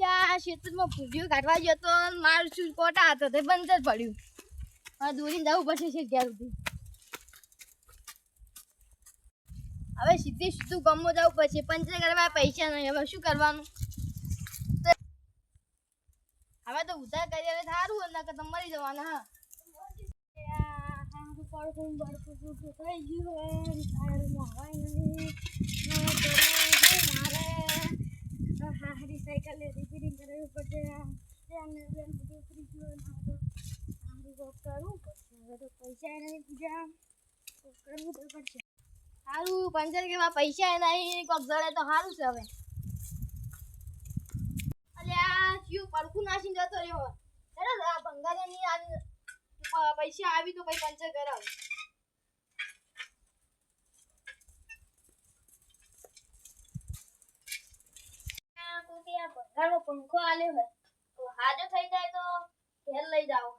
અલ્યા ખેતરમાં ફૂગ્યું કાઢવા ગયો તો મારું શું કોટા હતો તે બંધ જ પડ્યું. હવે દોરીને જવું પડશે છે ઘેર સુધી. હવે સીધું ગામમાં જવું પડશે. પંચર કરવા પૈસા નહીં. હવે શું કરવાનું? હવે તો ઉધાર કરી હવે સારું હોય કે તમે મરી જવાના. હા હારી સાયકલ રિપેરિંગ કરાવવી પડશે. કરવું પડશે. હવે તો પૈસા નહીં પૂજા કરવું તો પડશે. સારું પંચર કેવા પૈસા નહીં કોક જડે તો સારું છે. હવે અલ્યા શું પડખું નાસીને જતો રહ્યો. અરે આ ભંગારની પૈસા આવી તો કઈ પંચર કરાવ. ભંગારનો પંખો આલ્યો હોય તો હાજો થઈ જાય તો ઘેર લઈ જાઓ.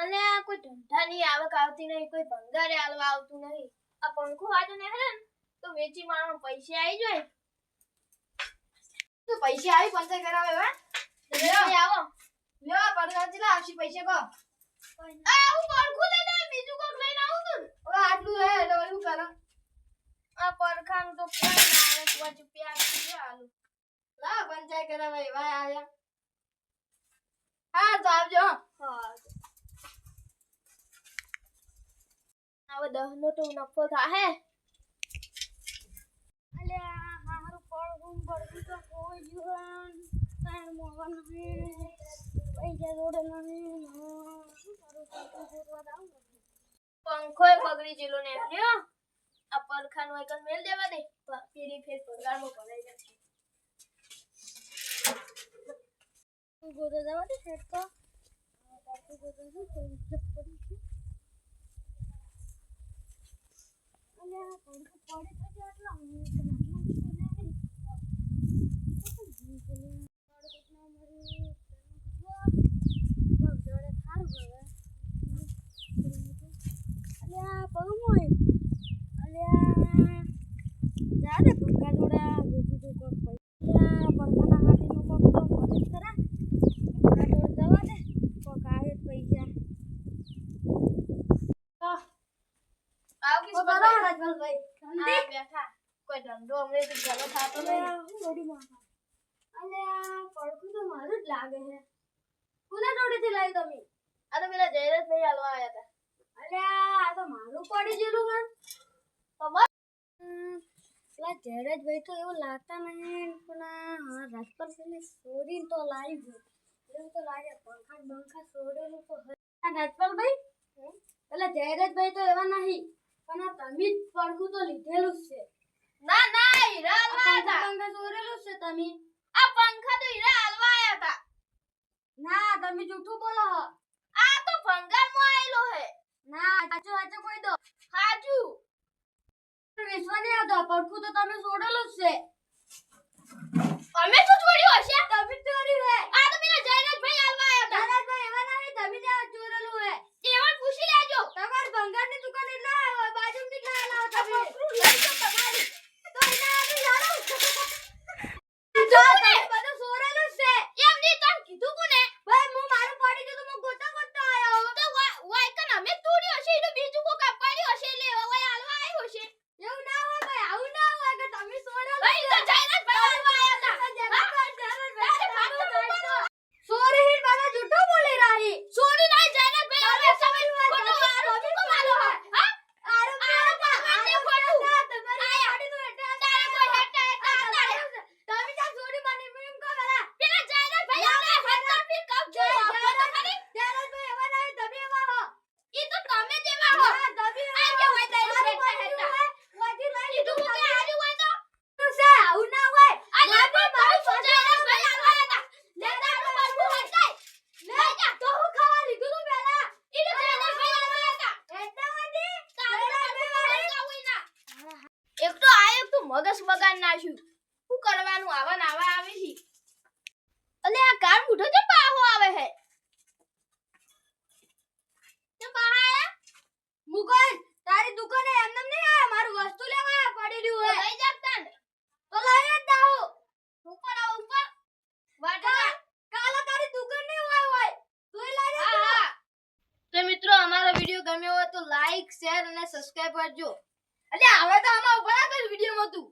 અને કોઈ ધંધાની આવક આવતી નહીં. કોઈ ભંગારે આલવા આવતું નહીં. આ પંખો હાજો ને હે તો વેચી મારવાનો પૈસા આવી જાય તો પૈસા આવી પંચર કરાવે. હવે આવો લ્યો પડતા ચલા આવશે પૈસા કો. આ હું પડખું લઈને બીજું કોક લઈને આવું તું. હવે આટલું હે એટલે શું કરા? આ પરખાનું તો કોઈ ના આવે. પાછું પ્યાર થી આલુ લા પંચર કરાવે. ભાઈ આયા હા તો આવજો. હા હવે 10 નો તો નફો થાહે. અલ્યા હારું પડવું તો કોઈ જીવન તાર મોવા નહીં. પૈસા જોડે નહીં. પંખોય બગડી જેલો ને લ્યો. આ પરખાનો એક મેલ દેવા દે. ફેરી ફેર પગારમાં ભરાઈ જશે. તું ગોદો જવા દે સેટ તો. તું ગોદો શું કરી છે? અલ્યા પંખો પડે તો આટલા હું કોઈ ધંધો અમને તો ચાલો થાતો નહીં. અલ્યા પડખું તો મારું જ લાગે છે. કોના જોડેથી લાવી તમે? આ તો પેલા જયરાજભાઈ હાલવા આવ્યા હતા. અલ્યા આ તો મારું પડી ગયેલું હે. તમાર પેલા જયરાજભાઈ તો એવું લાગતા નહીં પણ હા રાજપર પેલી સોરી તો લાવી ગયો એવું તો લાગે. પંખા બંખા સોરેલું તો હા રાજપરભાઈ પેલા જયરાજભાઈ તો એવા નહીં પણ તમે જ પડખું તો લીધેલું જ છે. ના ના હીરા હાલવા હતા. પંખા સોરેલું છે તમે. આ પંખા તો હીરા હાલવા આયા હતા. ના તમે જૂઠું બોલો હો. આ તો ભંગારમાં આયેલો હે. ના સાચું સાચું કોઈ દો. સાચું વિશ્વાસ નહીં આવતો. પડખું તો તમે છોડેલું જ છે. અમે શું છોડ્યું હશે? તમે ચોર્યું હે. આ તો પેલા જયરાજભાઈ હાલવા આયા હતા. જયરાજભાઈ એવા નહીં તમે જ ચોરેલું હે. એવા પૂછી લેજો. તમાર ભંગારની દુકાન એટલે બાજુમાં કેટલા આલા હતા તમે? લઈ તો તમારી તો એના આલી લાડો. જો તમે બધું સોરેલું છે. એમ નહીં તમ કીધું કોને? ભાઈ હું મારું પડી ગયું તો હું ગોતા ગોતા આયો. તો વાય કન અમે તોડ્યું હશે એટલે બીજું કોક પાડ્યું હશે એટલે વાય હાલવા આવ્યો હશે. એવું ના હોય ભાઈ. આવું ના હોય કે તમે સોરેલું. ભાઈ તો જયરાજભાઈ હાલવા આયા હતા. સોરી મારા જૂઠો બોલી રહી. સોરી નહીં જયરાજભાઈ હાલવા સમય ખોટો આરો કો માલો હા. આરો આને ખોટું તમારી ગાડી તો હેટા તારે કોઈ હેટા તારે તમે જા સોરી મને મેમ કો વેલા પેલા જયરાજભાઈ આલે હત્તા પી કબ જો આપો તો ખરી. જયરાજભાઈ એવા નહીં તમે એવા હો. ઈ તો તમે જેવા હો. તમે આ કે હોય તારી હેટા હેટા વાજી લઈ લીધું કે આલી હોય તો તું સે આવું ના હોય. આ લાગો મારું જયરાજભાઈ હાલવા હતા. લે તારું પડખું હટાય. લે જા તો હું ખાવા લીધું તું પેલા. ઈ તો જયરાજભાઈ હાલવા હતા. હેટા વાજી જયરાજભાઈ કાવું ના. એક તો આ એક તો મગજ બગાડ નાખ્યું. શું કરવાનું આવા ને આવા આવે છે. અલે આ કામ ઉઠો તો પાહો આવે હે. તો પાહા મુકલ તારી દુકાને એમનેમ નહીં આયા. મારું વસ્તુ લેવા પડેલું હે. લઈ જાતા ને તો લઈ જ ના તો લાઈક શેર અને સબસ્ક્રાઇબ કરજો. એટલે હવે તો આમાં ઉભા કર વિડીયોમાં તું